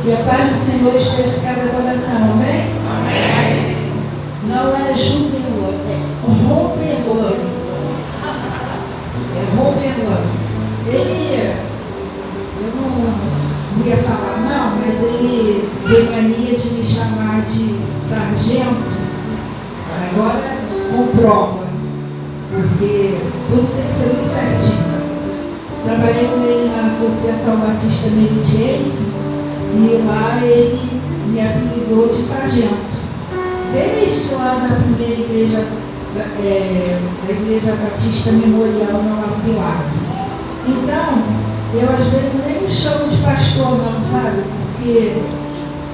Que a paz do Senhor esteja em cada coração, amém? Amém. Não é Jubilão, é Roberlan. É Roberlan. Ele, eu não ia falar não, mas ele tem mania de me chamar de sargento. Agora comprova, porque tudo tem que ser muito certinho. Trabalhei com ele na Associação Batista Meritiense e lá ele me apelidou de sargento. Desde lá da primeira igreja, da Igreja Batista Memorial na Olavo Bilac. Então, eu às vezes nem me chamo de pastor não, sabe? Porque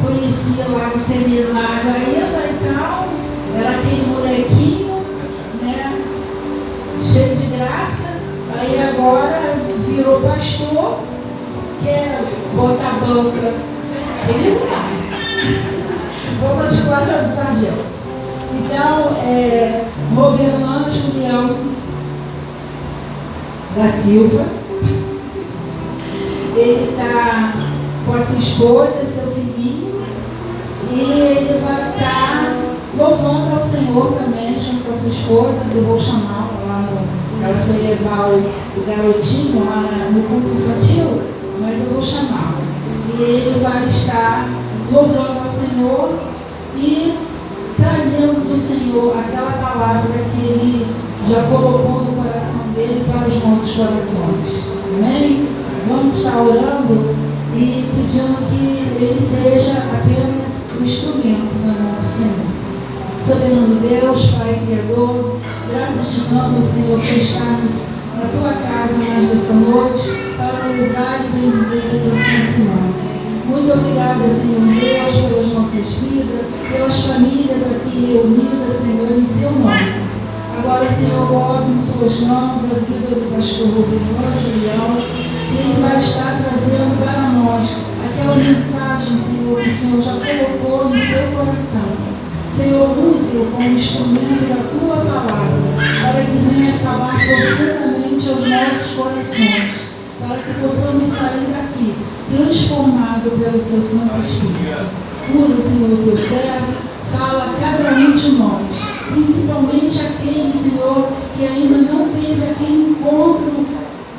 conhecia lá no seminário ainda, então era aquele molequinho, né? Cheio de graça. Aí agora virou pastor, quer botar banca. Comigo não. Vou continuar sendo sargento. Então, Roberlan Julião da Silva, ele está com a sua esposa e seu filhinho, e ele vai estar louvando ao Senhor também, junto com a sua esposa. Eu vou chamá-la lá ela foi levar o garotinho lá no culto infantil, mas eu vou chamá-la. E ele vai estar louvando ao Senhor e trazendo do Senhor aquela palavra que ele já colocou no coração dele para os nossos corações. Amém? Vamos estar orando e pedindo que ele seja apenas o instrumento na mão do Senhor. Soberano Deus, Pai Criador, graças te damos, Senhor, por estarmos na tua casa mais dessa noite para louvar e bendizer o seu santo nome. Muito obrigada, Senhor Deus, pelas nossas vidas, pelas famílias aqui reunidas, Senhor, em seu nome. Agora, Senhor, coloque em suas mãos a vida do pastor Roberlan Julião, e ele vai estar trazendo para nós aquela mensagem, Senhor, que o Senhor já colocou em seu coração. Senhor, use-o como instrumento da tua palavra, para que venha falar profundamente aos nossos corações, para que possamos sair daqui transformados pelo seu Santo Espírito. Usa, Senhor, o teu servo, fala a cada um de nós, principalmente aquele, Senhor, que ainda não teve aquele encontro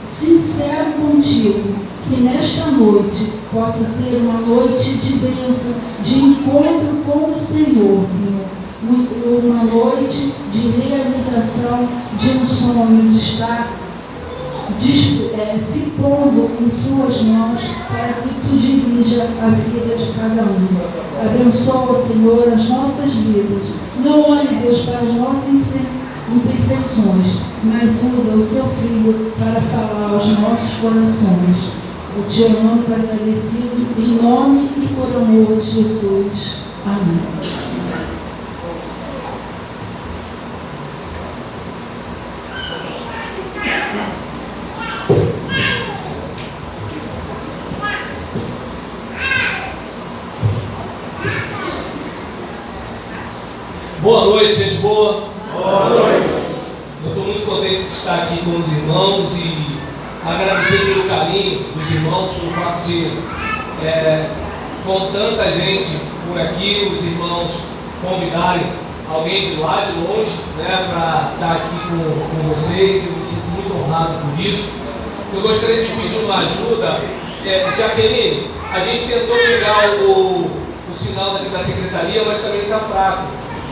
sincero contigo. Que nesta noite possa ser uma noite de bênção, de encontro com o Senhor, Senhor. Uma noite de realização de um sonho, de estar se pondo em suas mãos para que tu dirija a vida de cada um. Abençoa, Senhor, as nossas vidas. Não olhe, Deus, para as nossas imperfeições, mas usa o seu Filho para falar aos nossos corações. Te amamos agradecido em nome e por amor de Jesus. Amém. Boa noite, gente boa. Boa noite. Eu estou muito contente de estar aqui com os irmãos e agradecer pelo carinho dos irmãos, pelo fato de, com tanta gente por aqui, os irmãos convidarem alguém de lá, de longe, né, para estar aqui com vocês. Eu me sinto muito honrado por isso. Eu gostaria de pedir uma ajuda. Jaqueline, a gente tentou pegar o sinal daqui da secretaria, mas também está fraco.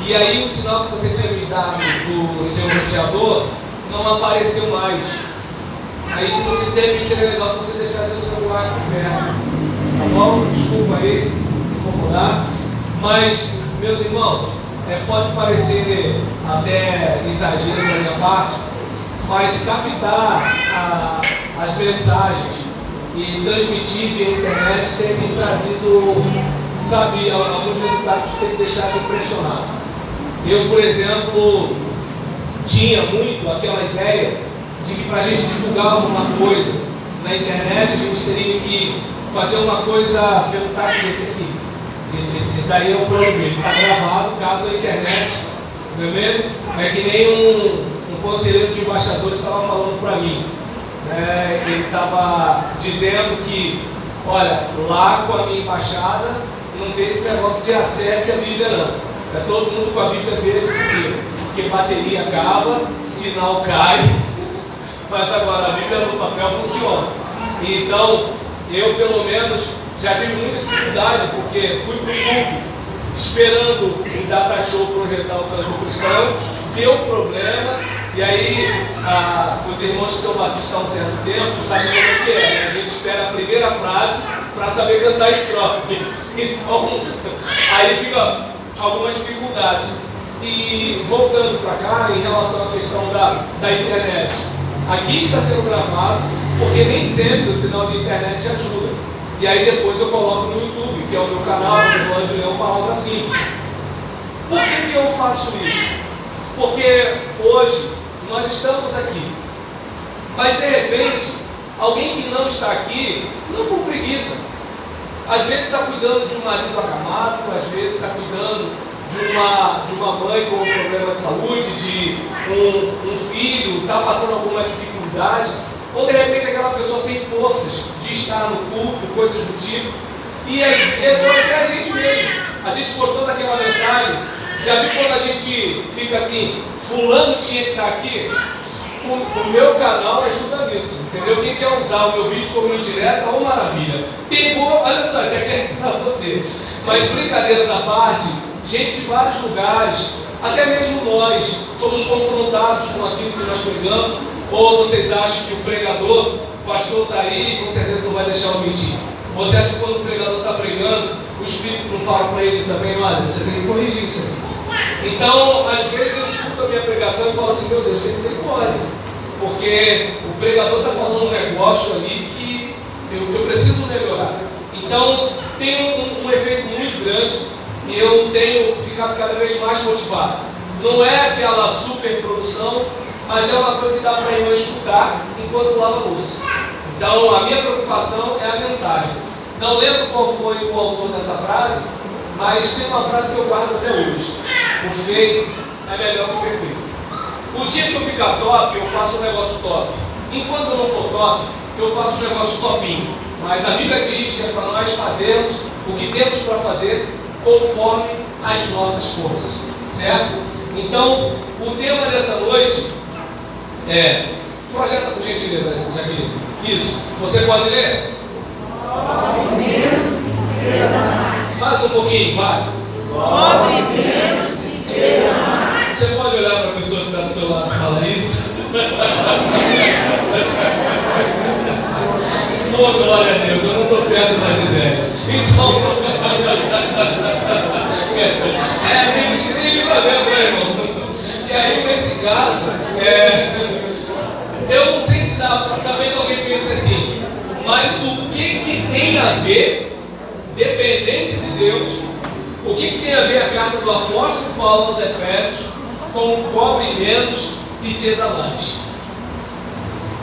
E aí o sinal que você tinha me dado do seu roteador não apareceu mais. Aí vocês de repente seria legal se você deixar seu celular aqui perto, tá bom? Desculpa aí, incomodar. Mas, meus irmãos, pode parecer até exagero da minha parte, mas captar as mensagens e transmitir via internet tem me trazido, sabe, alguns resultados que tem me deixado impressionado. Eu, por exemplo, tinha muito aquela ideia de que para a gente divulgar alguma coisa na internet, a gente teria que fazer uma coisa fantástica desse aqui. Isso daí é um problema, ele está gravado, caso a internet, não é mesmo? É que nem um conselheiro de embaixadores estava falando para mim. Ele estava dizendo que olha, lá com a minha embaixada não tem esse negócio de acesso à Bíblia não. É todo mundo com a Bíblia mesmo, porque bateria acaba, sinal cai, mas agora a Bíblia no papel funciona. Então, eu pelo menos já tive muita dificuldade, porque fui para o YouTube esperando o Data Show projetar o canto cristão, deu problema, e aí os irmãos que são batistas há um certo tempo sabem como é que é, né? A gente espera a primeira frase para saber cantar a estrofe. Então, aí fica algumas dificuldades. E voltando para cá, em relação à questão da internet, aqui está sendo gravado, porque nem sempre o sinal de internet ajuda. E aí depois eu coloco no YouTube, que é o meu canal, o irmão Julião Palavra Simples. Por que eu faço isso? Porque hoje nós estamos aqui, mas de repente, alguém que não está aqui, não por preguiça, às vezes está cuidando de um marido acamado, às vezes está cuidando de uma mãe com um problema de saúde, de um filho, está passando alguma dificuldade, ou de repente aquela pessoa sem forças de estar no culto, coisas do tipo, e até a gente mesmo, a gente gostou daquela mensagem, já viu quando a gente fica assim, fulano tinha que estar aqui? O meu canal ajuda nisso, entendeu? Quem quer usar o meu vídeo como indireta, ou maravilha. Pegou, olha só, isso aqui é para você. Mas brincadeiras à parte, gente de vários lugares, até mesmo nós, somos confrontados com aquilo que nós pregamos, ou vocês acham que o pregador, o pastor está aí e com certeza não vai deixar eu mentir. Você acha que quando o pregador está pregando, o Espírito não fala para ele também, olha, você tem que corrigir isso aqui. Então, às vezes eu escuto a minha pregação e falo assim, meu Deus, tem misericórdia, porque o pregador está falando um negócio ali que eu preciso melhorar. Então, tem um efeito muito grande e eu tenho ficado cada vez mais motivado. Não é aquela super produção, mas é uma coisa que dá para eu escutar enquanto lava a louça. Então, a minha preocupação é a mensagem. Não lembro qual foi o autor dessa frase, mas tem uma frase que eu guardo até hoje. O feito é melhor que o perfeito. O dia que eu ficar top, eu faço um negócio top. Enquanto eu não for top, eu faço um negócio topinho. Mas a Bíblia diz que é para nós fazermos o que temos para fazer conforme as nossas forças. Certo? Então, o tema dessa noite é... Projeta por gentileza, Jaqueline. Isso. Você pode ler? Faz um pouquinho, vai. Você pode olhar para a pessoa que está do seu lado e falar isso? Oh, glória a Deus, eu não estou perto da Gisele. Então, tem um estilinho para dentro, né, irmão? E aí, nesse caso, eu não sei se dá para, talvez alguém pense assim, mas o que tem a ver dependência de Deus? O que tem a ver a carta do apóstolo Paulo aos Efésios com cobre menos e seda mais?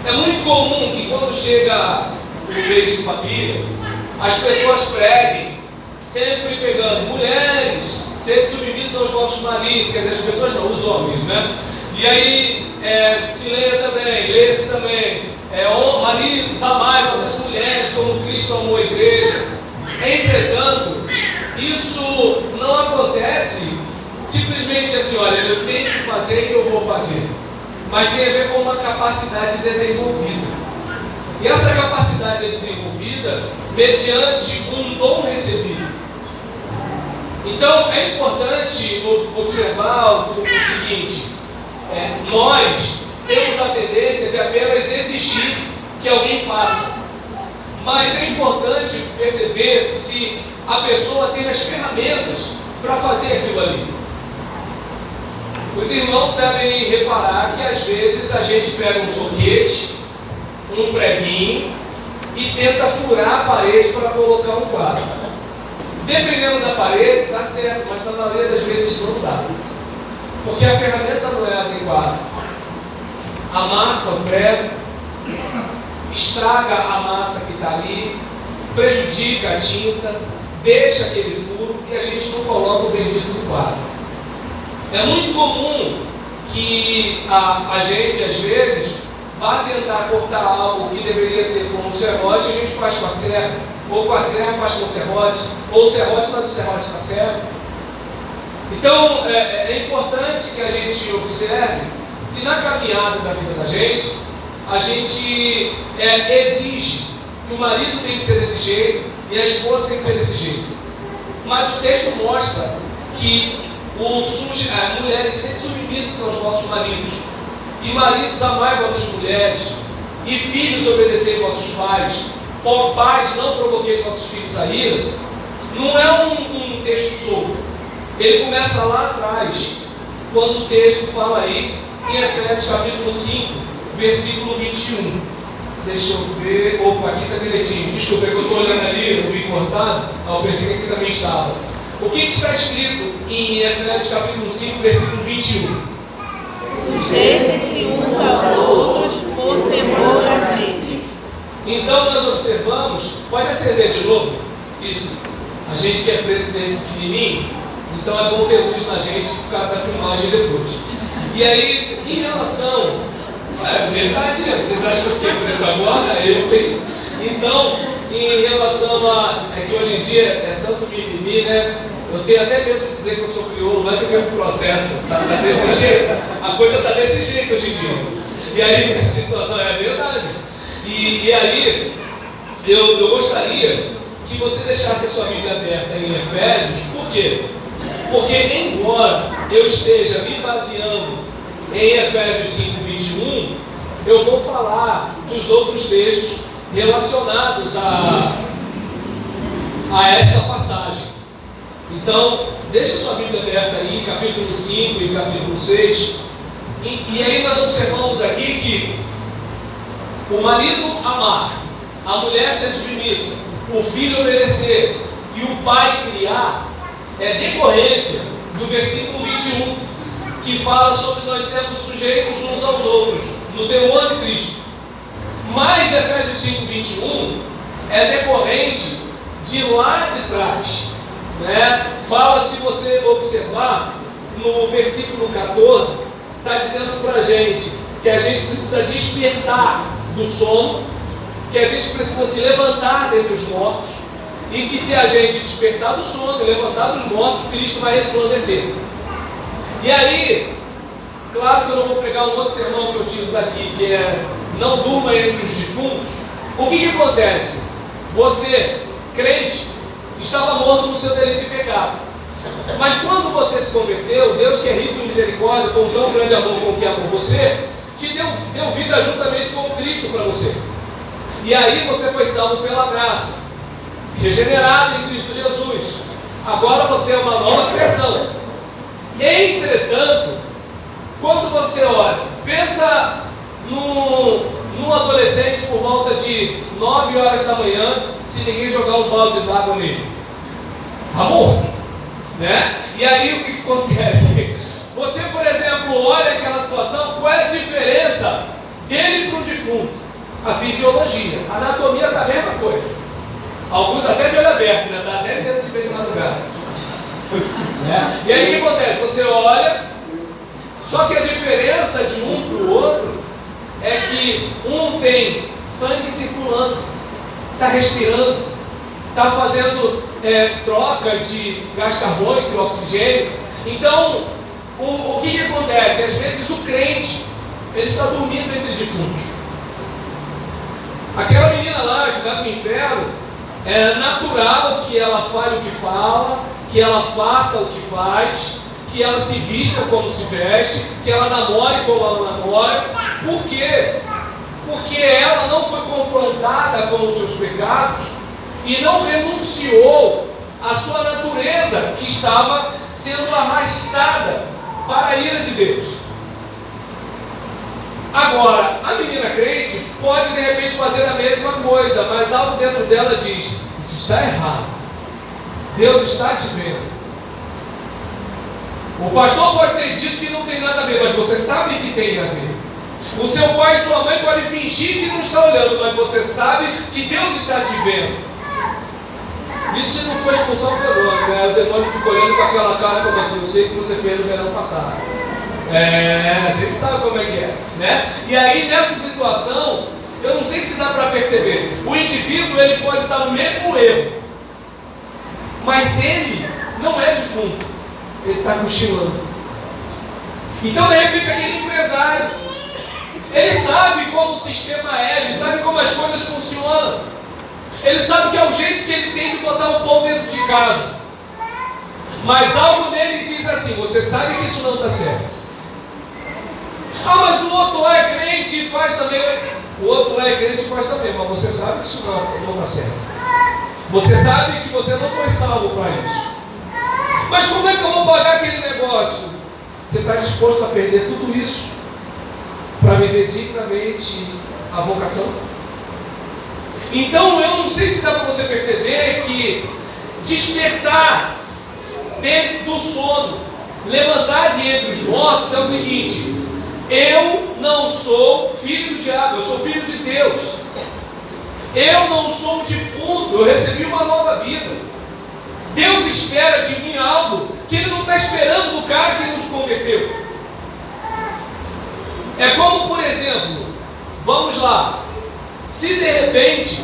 É muito comum que quando chega o mês de família, as pessoas preguem, sempre pegando mulheres, sede submissa aos vossos maridos, quer dizer, as pessoas não, os homens, né? E aí se leia também, lê-se também, maridos, amai vossas mulheres, como Cristo amou a igreja. Entretanto, isso não acontece simplesmente assim, olha, eu tenho que fazer e eu vou fazer. Mas tem a ver com uma capacidade desenvolvida. E essa capacidade é desenvolvida mediante um dom recebido. Então, é importante observar o seguinte, nós temos a tendência de apenas exigir que alguém faça. Mas é importante perceber se a pessoa tem as ferramentas para fazer aquilo ali. Os irmãos devem reparar que às vezes a gente pega um soquete, um preguinho e tenta furar a parede para colocar um quadro. Dependendo da parede, dá certo, mas na maioria das vezes não dá. Porque a ferramenta não é adequada. Amassa o prego, estraga a massa que está ali, prejudica a tinta, deixa aquele furo e a gente não coloca o bendito no quadro. É muito comum que a gente, às vezes, vá tentar cortar algo que deveria ser com um serrote e a gente faz com a serra ou com a serra faz com o serrote, ou o serrote, mas o serrote está cego. Então, é importante que a gente observe que na caminhada da vida da gente, a gente exige que o marido tem que ser desse jeito e a esposa tem que ser desse jeito. Mas o texto mostra que mulheres sejam submissas aos vossos maridos, e maridos amai vossas mulheres, e filhos obedecei vossos pais. Ó pais, não provoqueis vossos filhos a ira. Não é um texto solto. Ele começa lá atrás, quando o texto fala aí em Efésios capítulo 5, versículo 21. Deixa eu ver. Opa, aqui está direitinho. Desculpa, é que eu estou olhando ali, eu vi cortado. Eu pensei que aqui também estava. O que está escrito em Efésios capítulo 5, versículo 21? Sujeitem-se uns aos outros por temor a Cristo. Então nós observamos, pode acender de novo? Isso. A gente que é preto desde pequenininho, então é bom ter luz na gente por causa da filmagem depois. E aí, em relação... É verdade, gente. Vocês acham que eu fiquei preto agora? Eu. Então, em relação a... É que hoje em dia é tanto mimimi, né? Eu tenho até medo de dizer que eu sou crioulo, vai que eu venho pro processo. Tá desse jeito. A coisa está desse jeito hoje em dia. E aí, nessa situação, é verdade. E aí, eu gostaria que você deixasse a sua Bíblia aberta em Efésios. Por quê? Porque, embora eu esteja me baseando em Efésios 5, 21, eu vou falar dos outros textos relacionados a esta passagem. Então, deixa a sua Bíblia aberta aí, capítulo 5 e capítulo 6. E aí nós observamos aqui que o marido amar, a mulher ser submissa, o filho obedecer e o pai criar, é decorrência do versículo 21, que fala sobre nós sermos sujeitos uns aos outros, no temor de Cristo. Mas Efésios 5, 21 é decorrente de lá de trás, né? Fala, se você observar, no versículo 14, está dizendo para a gente que a gente precisa despertar do sono, que a gente precisa se levantar dentre os mortos, e que se a gente despertar do sono e levantar dos mortos, Cristo vai resplandecer. E aí, claro que eu não vou pregar um outro sermão que eu tiro daqui, que é não durma entre os defuntos. O que acontece? Você, crente, estava morto no seu delito e pecado. Mas quando você se converteu, Deus, que é rico em misericórdia, com tão grande amor com que é por você, te deu vida juntamente com Cristo para você. E aí você foi salvo pela graça, regenerado em Cristo Jesus. Agora você é uma nova criação. Entretanto, quando você olha, pensa num adolescente por volta de 9 horas da manhã, se ninguém jogar um balde d'água nele, está morto, né? E aí o que acontece? Você, por exemplo, olha aquela situação, qual é a diferença dele para o defunto? A fisiologia, a anatomia está a mesma coisa. Alguns até de olho aberto, né? Dá até medo de ver de madrugada. Né? E aí o que acontece? Você olha, só que a diferença de um para o outro é que um tem sangue circulando, está respirando, está fazendo troca de gás carbônico e oxigênio. Então, o que acontece? Às vezes o crente, ele está dormindo entre defuntos. Aquela menina lá que vai para o inferno, é natural que ela fale o que fala, que ela faça o que faz, que ela se vista como se veste, que ela namore como ela namora. Por quê? Porque ela não foi confrontada com os seus pecados e não renunciou à sua natureza que estava sendo arrastada para a ira de Deus. Agora, a menina crente pode de repente fazer a mesma coisa, mas algo dentro dela diz: isso está errado, Deus está te vendo. O pastor pode ter dito que não tem nada a ver, mas você sabe que tem a ver. O seu pai e sua mãe podem fingir que não está olhando, mas você sabe que Deus está te vendo. Isso se não for expulsão do demônio, né? O demônio fica olhando com aquela cara como assim: eu sei que você fez no verão passado. A gente sabe como é que é, né? E aí nessa situação, eu não sei se dá para perceber, o indivíduo ele pode estar no mesmo erro, mas ele não é defunto, ele está cochilando. Então, de repente, aquele empresário, ele sabe como o sistema é, ele sabe como as coisas funcionam, ele sabe que é o jeito que ele tem de botar o povo dentro de casa, mas algo nele diz assim: você sabe que isso não está certo. Ah, mas o outro lá é crente e faz também. O outro lá é crente e faz também, mas você sabe que isso não está certo. Você sabe que você não foi salvo para isso. Mas como é que eu vou pagar aquele negócio? Você está disposto a perder tudo isso para viver dignamente a vocação? Então eu não sei se dá para você perceber que despertar dentro do sono, levantar de entre os mortos é o seguinte: eu não sou filho do diabo, eu sou filho de Deus. Eu não sou um defunto, eu recebi uma nova vida. Deus espera de mim algo que Ele não está esperando do cara que nos converteu. É como, por exemplo, vamos lá, se de repente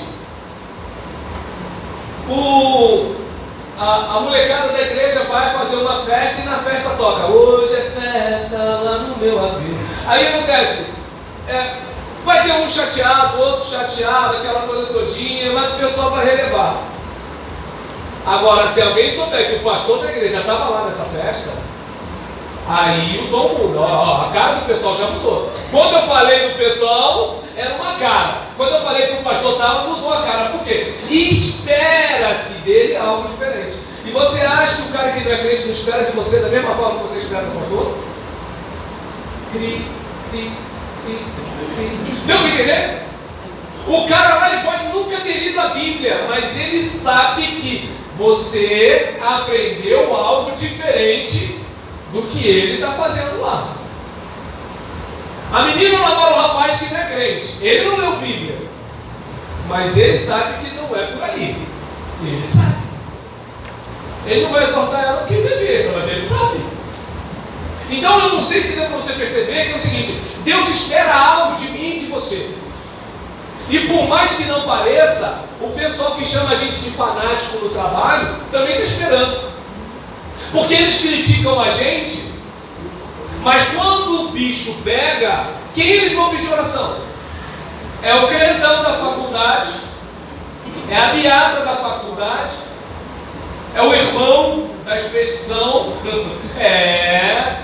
a molecada da igreja vai fazer uma festa e na festa toca: hoje é festa lá no meu amigo. Aí acontece, vai ter um chateado, outro chateado, aquela coisa todinha, mas o pessoal vai relevar. Agora, se alguém souber que o pastor da igreja estava lá nessa festa, aí o tom muda. A cara do pessoal já mudou. Quando eu falei do pessoal, era uma cara. Quando eu falei que o pastor estava, mudou a cara. Por quê? Espera-se dele algo diferente. E você acha que o cara que não é crente não espera de você da mesma forma que você espera do pastor? Deu para entender? O cara lá, ele pode nunca ter lido a Bíblia, mas ele sabe que você aprendeu algo diferente do que ele está fazendo lá. A menina namora um rapaz que não é crente. Ele não leu Bíblia, mas ele sabe que não é por aí. Ele sabe. Ele não vai exortar ela porque ele é besta, mas ele sabe. Então eu não sei se deu para você perceber que é o seguinte: Deus espera algo de mim e de você. E por mais que não pareça, o pessoal que chama a gente de fanático no trabalho também está esperando. Porque eles criticam a gente, mas quando o bicho pega, quem eles vão pedir oração? É o crentão da faculdade, é a beata da faculdade, é o irmão da expedição, é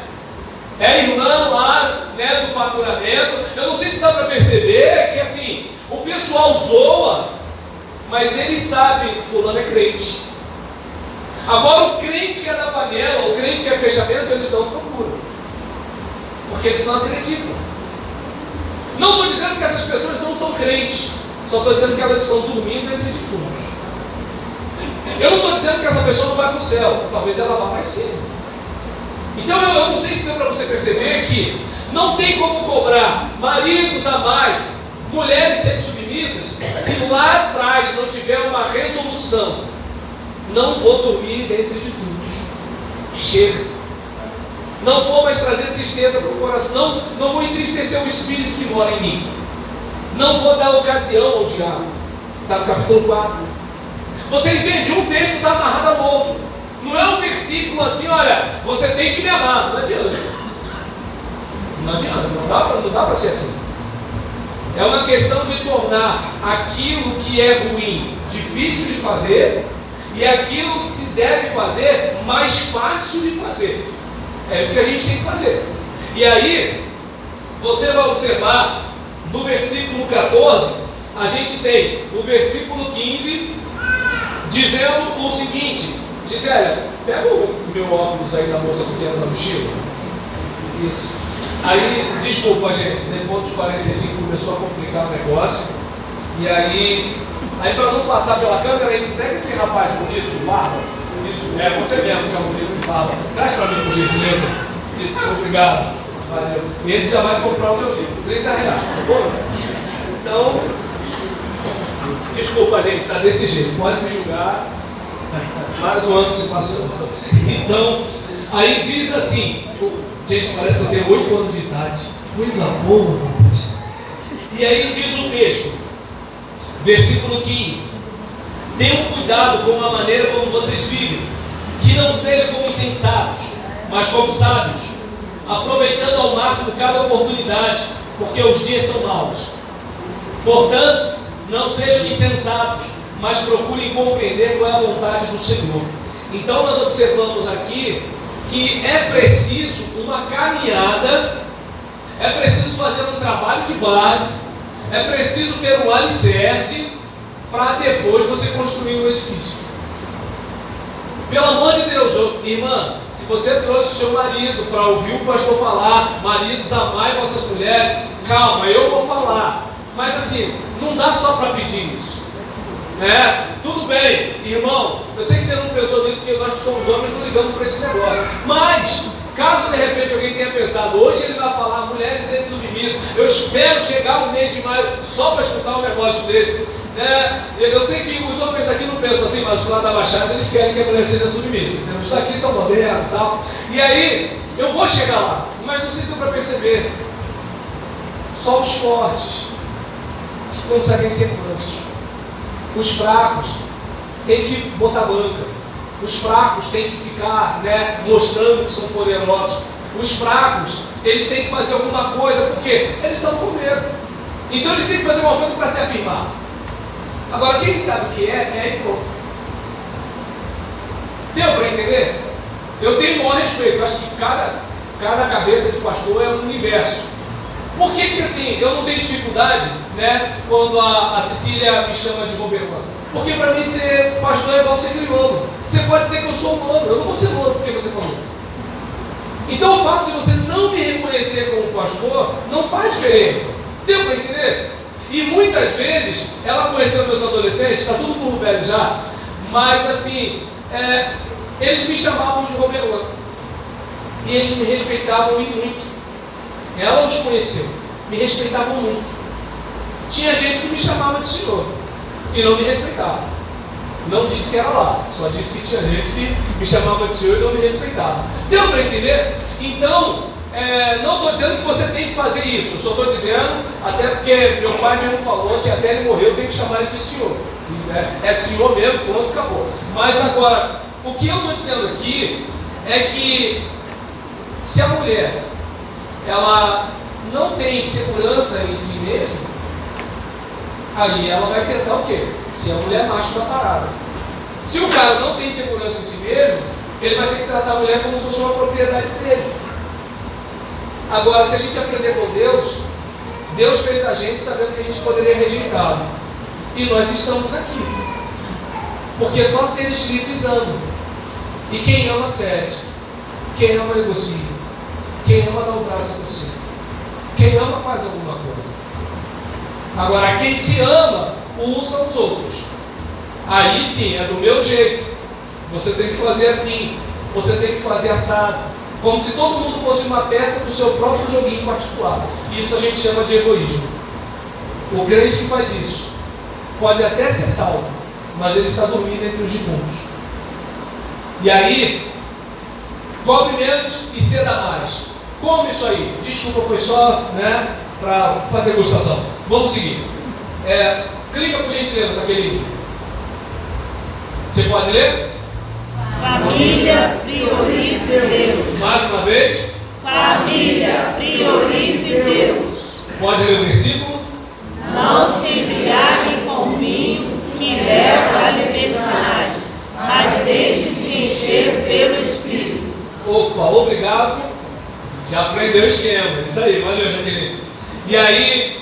a irmã lá, né, do faturamento. Eu não sei se dá para perceber que assim, o pessoal zoa, mas eles sabem que fulano é crente. Agora o crente que é da panela, o crente que é fechamento, eles não procuram, porque eles não acreditam. Não estou dizendo que essas pessoas não são crentes, só estou dizendo que elas estão dormindo entre defuntos. Eu não estou dizendo que essa pessoa não vai para o céu, talvez ela vá mais cedo. Então eu não sei se deu para você perceber que não tem como cobrar maridos amai, mulheres serem submissas, se lá atrás não tiver uma resolução: não vou dormir entre defuntos, chega. Não vou mais trazer tristeza para o coração, não vou entristecer o espírito que mora em mim, não vou dar ocasião ao diabo. Está no capítulo 4. Você entende? Um texto está amarrado ao outro. Não é um versículo assim: olha, você tem que me amar. Não adianta. Não adianta, não dá para ser assim. É uma questão de tornar aquilo que é ruim difícil de fazer e aquilo que se deve fazer mais fácil de fazer. É isso que a gente tem que fazer. E aí, você vai observar no versículo 14, a gente tem o versículo 15 dizendo o seguinte: Gisele, pega o meu óculos aí da moça pequena da mochila. Isso. Aí, desculpa, gente, depois dos 45 começou a complicar o negócio. E aí para não passar pela câmera, ele entrega esse rapaz bonito de barba. Isso, você mesmo que é bonito de barba. Traz para mim, por gentileza. Isso, obrigado. Valeu. E esse já vai comprar o meu livro, R$30, tá bom? Então, desculpa, gente, está desse jeito. Pode me julgar. Mais um ano se passou. Então, aí diz assim: gente, parece que eu tenho 8 anos de idade. Coisa boa, rapaz. E aí diz o texto, versículo 15: tenham cuidado com a maneira como vocês vivem, que não seja como insensatos, mas como sábios, aproveitando ao máximo cada oportunidade, porque os dias são maus. Portanto, não sejam insensatos, mas procurem compreender qual é a vontade do Senhor. Então nós observamos aqui que é preciso uma caminhada, é preciso fazer um trabalho de base, é preciso ter um alicerce para depois você construir um edifício. Pelo amor de Deus, irmã, se você trouxe o seu marido para ouvir o pastor falar, maridos, amai vossas mulheres, calma, eu vou falar. Mas assim, não dá só para pedir isso. Tudo bem, irmão, eu sei que você não pensou nisso, porque nós que somos homens não ligamos para esse negócio. Mas, caso de repente alguém tenha pensado, hoje ele vai falar, mulheres sendo submissas, eu espero chegar no mês de maio só para escutar um negócio desse. Eu sei que os homens daqui não pensam assim, mas lá da Baixada eles querem que a mulher seja submissa. Os daqui são modernos e tal. E aí, eu vou chegar lá, mas não sei se deu para perceber. Só os fortes que conseguem ser mansos. Os fracos têm que botar banca. Os fracos têm que ficar mostrando que são poderosos. Os fracos, eles têm que fazer alguma coisa, porque eles estão com medo. Então eles têm que fazer alguma coisa para se afirmar. Agora, quem sabe o que é e pronto. Deu para entender? Eu tenho o maior respeito. Eu acho que cada cabeça de pastor é um universo. Por que assim, eu não tenho dificuldade, quando a Cecília me chama de governante? Porque para mim ser pastor é igual ser crioulo. Você pode dizer que eu sou um lobo, eu não vou ser lobo porque você falou. Então o fato de você não me reconhecer como pastor não faz diferença. Deu para entender? E muitas vezes, ela conheceu meus adolescentes, está tudo burro velho já, mas assim, eles me chamavam de governante. E eles me respeitavam e muito. Ela os conheceu, me respeitavam muito. Tinha gente que me chamava de senhor e não me respeitava. Não disse que era lá, só disse que tinha gente que me chamava de senhor e não me respeitava. Deu para entender? Então, não estou dizendo que você tem que fazer isso, eu só estou dizendo, até porque meu pai mesmo falou que até ele morreu tem que chamar ele de senhor. É senhor mesmo, pronto, acabou. Mas agora, o que eu estou dizendo aqui é que se a mulher ela não tem segurança em si mesma, aí ela vai tentar o quê? Se a mulher macho da parada. Se o cara não tem segurança em si mesmo, ele vai ter que tratar a mulher como se fosse uma propriedade dele. Agora, se a gente aprender com Deus, Deus fez a gente sabendo que a gente poderia rejeitá-lo. E nós estamos aqui. Porque só seres livres amam. E quem ama cede. Quem ama negocia. Quem ama dá o braço a você. Quem ama faz alguma coisa. Agora, quem se ama, usa os outros. Aí sim, é do meu jeito. Você tem que fazer assim. Você tem que fazer assado. Como se todo mundo fosse uma peça do seu próprio joguinho particular. Isso a gente chama de egoísmo. O crente que faz isso pode até ser salvo, mas ele está dormindo entre os defuntos. E aí, cobre menos e ceda mais. Como isso aí? Desculpa, foi só para degustação. Vamos seguir. Clica por gentileza naquele livro. Você pode ler? Família, priorize Deus. Mais uma vez. Família, priorize Deus. Pode ler o versículo? Não se embriaguem com vinho que leva à libertinagem, mas deixe-se encher pelo Espírito. Opa, obrigado. Já aprendeu o esquema. Isso aí, valeu, Jaqueline. E aí,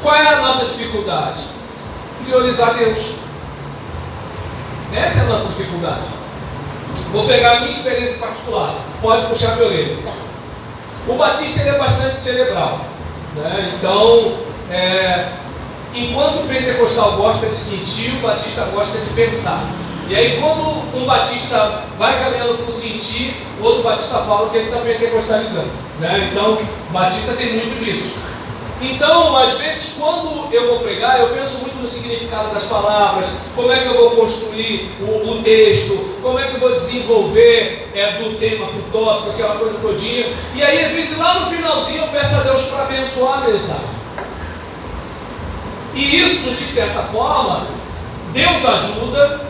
qual é a nossa dificuldade? Priorizar Deus. Essa é a nossa dificuldade. Vou pegar a minha experiência particular. Pode puxar minha orelha. O batista ele é bastante cerebral. Então, enquanto o pentecostal gosta de sentir, o batista gosta de pensar. E aí, quando um batista vai caminhando para o sentir, o outro batista fala que ele está pentecostalizando. Então, o batista tem muito disso. Então, às vezes, quando eu vou pregar, eu penso muito no significado das palavras, como é que eu vou construir o texto, como é que eu vou desenvolver do tema para o tópico, aquela coisa todinha. E aí, às vezes, lá no finalzinho, eu peço a Deus para abençoar a mensagem. E isso, de certa forma, Deus ajuda,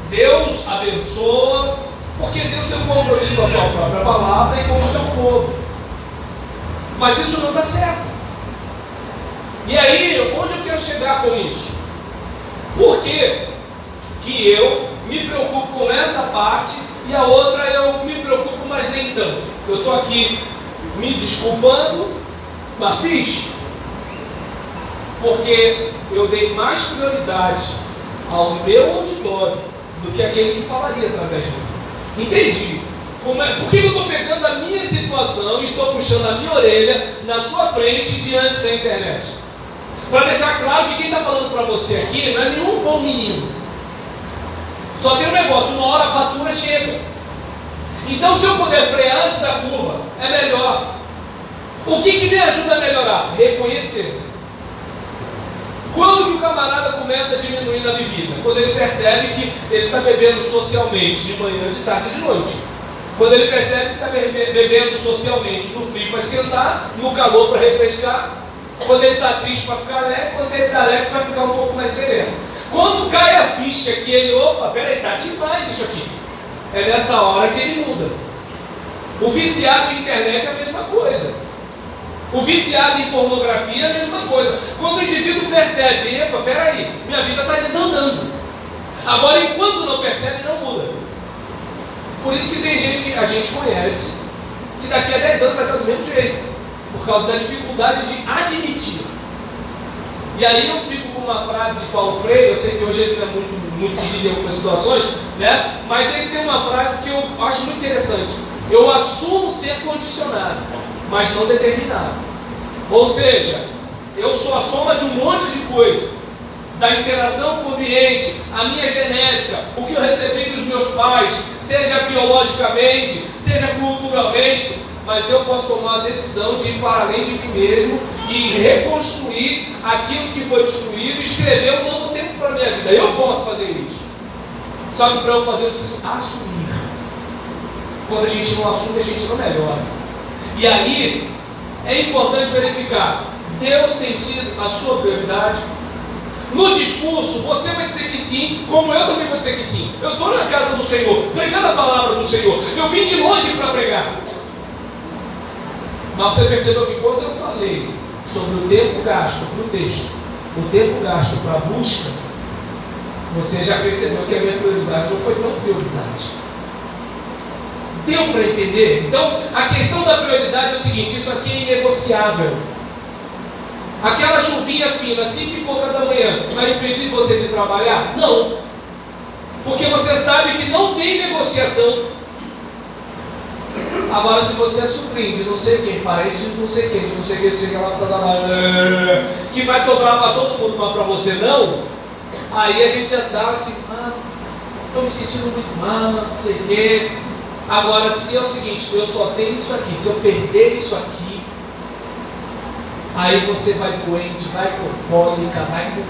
Deus abençoa, porque Deus tem um compromisso com a sua própria palavra e com o seu povo. Mas isso não está certo. E aí, onde eu quero chegar com isso? Por que que eu me preocupo com essa parte e a outra eu me preocupo, mas nem tanto? Eu estou aqui me desculpando, mas fiz. Porque eu dei mais prioridade ao meu auditório do que aquele que falaria através de mim. Entendi. Por que eu estou pegando a minha situação e estou puxando a minha orelha na sua frente diante da internet? Para deixar claro que quem está falando para você aqui não é nenhum bom menino. Só tem um negócio, uma hora a fatura chega. Então, se eu puder frear antes da curva, é melhor. O que me ajuda a melhorar? Reconhecer. Quando que o camarada começa a diminuir na bebida? Quando ele percebe que ele está bebendo socialmente de manhã, de tarde e de noite. Quando ele percebe que está bebendo socialmente no frio para esquentar, no calor para refrescar. Quando ele está triste para ficar alegre, quando ele está alegre para ficar um pouco mais sereno. Quando cai a ficha que ele, opa, peraí, está demais isso aqui. É nessa hora que ele muda. O viciado em internet é a mesma coisa. O viciado em pornografia é a mesma coisa. Quando o indivíduo percebe, epa, peraí, minha vida está desandando. Agora, enquanto não percebe, não muda. Por isso que tem gente que a gente conhece, que daqui a 10 anos vai estar do mesmo jeito, por causa da dificuldade de admitir. E aí eu fico com uma frase de Paulo Freire, eu sei que hoje ele não é muito querido em algumas situações, né? Mas ele tem uma frase que eu acho muito interessante. Eu assumo ser condicionado, mas não determinado. Ou seja, eu sou a soma de um monte de coisa. Da interação com o ambiente, a minha genética, o que eu recebi dos meus pais, seja biologicamente, seja culturalmente, mas eu posso tomar a decisão de ir para além de mim mesmo e reconstruir aquilo que foi destruído e escrever um novo tempo para a minha vida. Eu posso fazer isso. Só que para eu fazer, eu preciso assumir. Quando a gente não assume, a gente não melhora. E aí, é importante verificar, Deus tem sido a sua prioridade? No discurso, você vai dizer que sim, como eu também vou dizer que sim. Eu estou na casa do Senhor, pregando a palavra do Senhor. Eu vim de longe para pregar. Mas você percebeu que quando eu falei sobre o tempo gasto para o texto, o tempo gasto para a busca, você já percebeu que a minha prioridade não foi tão prioridade. Deu para entender? Então, a questão da prioridade é o seguinte, isso aqui é inegociável. Aquela chuvinha fina, 5 e pouca da manhã, vai impedir você de trabalhar? Não. Porque você sabe que não tem negociação. Agora, se você é sobrinho de não sei quem, parente de não sei quem, não sei quem, não sei quem, que vai sobrar para todo mundo, mas para você não, aí a gente já dá assim, estou me sentindo muito mal, não sei o quê. Agora, se é o seguinte, eu só tenho isso aqui, se eu perder isso aqui, aí você vai doente, vai com cólica, vai com...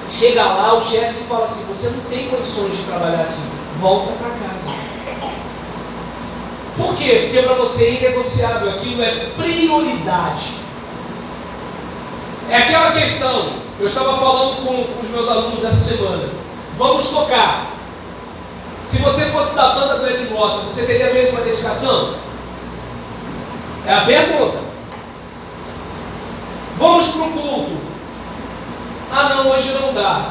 Chega lá, o chefe fala assim, você não tem condições de trabalhar assim, volta para casa. Por quê? Porque para você é inegociável, aquilo é prioridade. É aquela questão, eu estava falando com os meus alunos essa semana, vamos tocar. Se você fosse da banda do Ed Norton, você teria a mesma dedicação? É a pergunta. Vamos para o culto. Não, hoje não dá.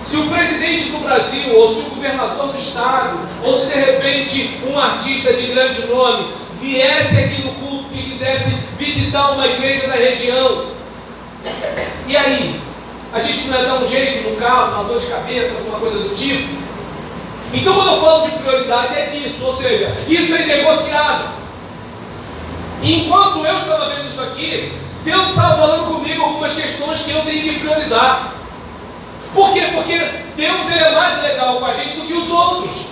Se o presidente do Brasil, ou se o governador do estado, ou se de repente um artista de grande nome viesse aqui no culto e quisesse visitar uma igreja da região, e aí? A gente não ia dar um jeito no carro, uma dor de cabeça, alguma coisa do tipo? Então, quando eu falo de prioridade, é disso, ou seja, isso é inegociável. Enquanto eu estava vendo isso aqui, Deus estava falando comigo algumas questões que eu tenho que priorizar. Por quê? Porque Deus ele é mais legal com a gente do que os outros.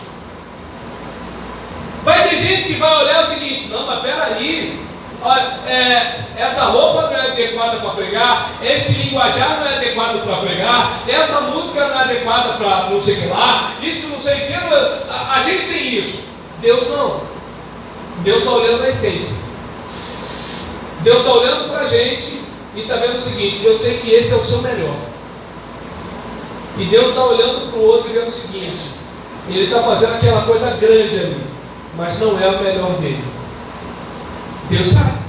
Vai ter gente que vai olhar o seguinte, não, mas peraí, olha, essa roupa não é adequada para pregar, esse linguajar não é adequado para pregar, essa música não é adequada para não sei o que lá, isso não sei o que, a gente tem isso. Deus não. Deus está olhando a essência. Deus está olhando para a gente e e está vendo o seguinte: eu sei que esse é o seu melhor. E Deus está olhando para o outro e vendo o seguinte: ele está fazendo aquela coisa grande ali, mas não é o melhor dele. Deus sabe.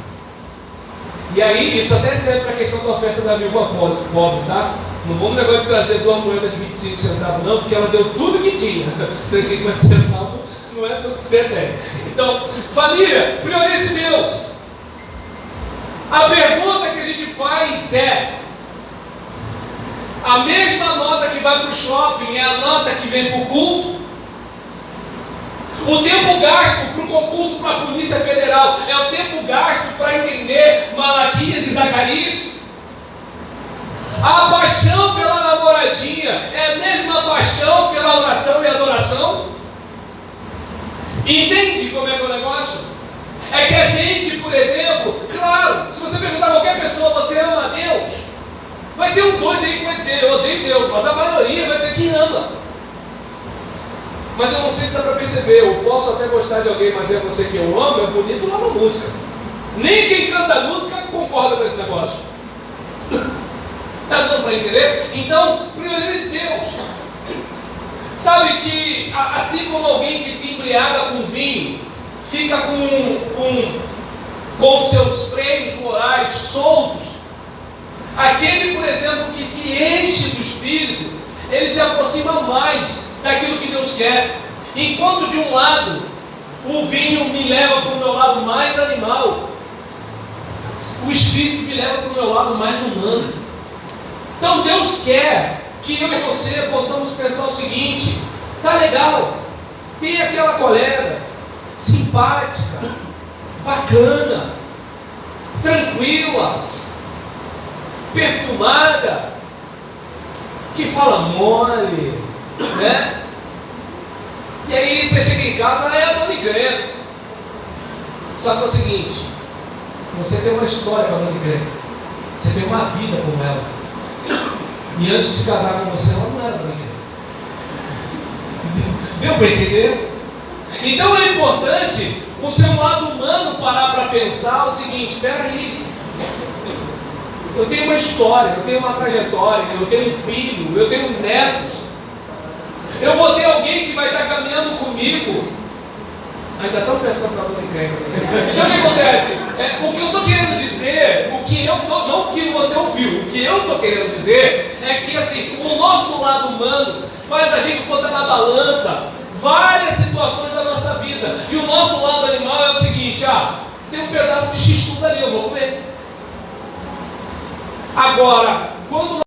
E aí, isso até serve para a questão da oferta da viúva pobre, tá? Não vamos negócio de trazer 2 moedas de 25 centavos, não, porque ela deu tudo que tinha. 150 centavos não é tudo que você tem. Então, família, priorize Deus. A pergunta que a gente faz é: a mesma nota que vai para o shopping é a nota que vem para o culto? O tempo gasto para o concurso para a Polícia Federal é o tempo gasto para entender Malaquias e Zacarias? A paixão pela namoradinha é a mesma paixão pela oração e adoração? Entende como é que é o negócio? É que a gente, por exemplo, claro, se você perguntar a qualquer pessoa, você ama a Deus? Vai ter um doido aí que vai dizer, eu odeio Deus, mas a maioria vai dizer que ama. Mas eu não sei se dá para perceber, eu posso até gostar de alguém, mas é você que eu amo, é bonito lá na música. Nem quem canta música concorda com esse negócio. Está dando para entender? Então, priorize Deus. Sabe que, assim como alguém que se embriaga com vinho, fica com seus freios morais soltos, aquele, por exemplo, que se enche do Espírito, ele se aproxima mais daquilo que Deus quer. Enquanto de um lado o vinho me leva para o meu lado mais animal, o Espírito me leva para o meu lado mais humano. Então Deus quer que eu e você possamos pensar o seguinte: tá legal, tem aquela colega simpática, bacana, tranquila, perfumada, que fala mole, né? E aí você chega em casa, é a dona Igreja. Só que é o seguinte: você tem uma história com a dona Igreja, você tem uma vida com ela, e antes de casar com você, ela não era dona Igreja. Deu para entender? Então é importante o seu lado humano parar para pensar o seguinte: espera aí, eu tenho uma história, eu tenho uma trajetória, eu tenho um filho, eu tenho netos, eu vou ter alguém que vai estar caminhando comigo. Ainda estão pensando para não crer. Então o que acontece? O que eu estou querendo dizer, não o que você ouviu, o que eu estou querendo dizer é que assim, o nosso lado humano faz a gente botar na balança várias situações da nossa vida. E o nosso lado animal é o seguinte: tem um pedaço de x-tudo ali, eu vou comer. Agora, quando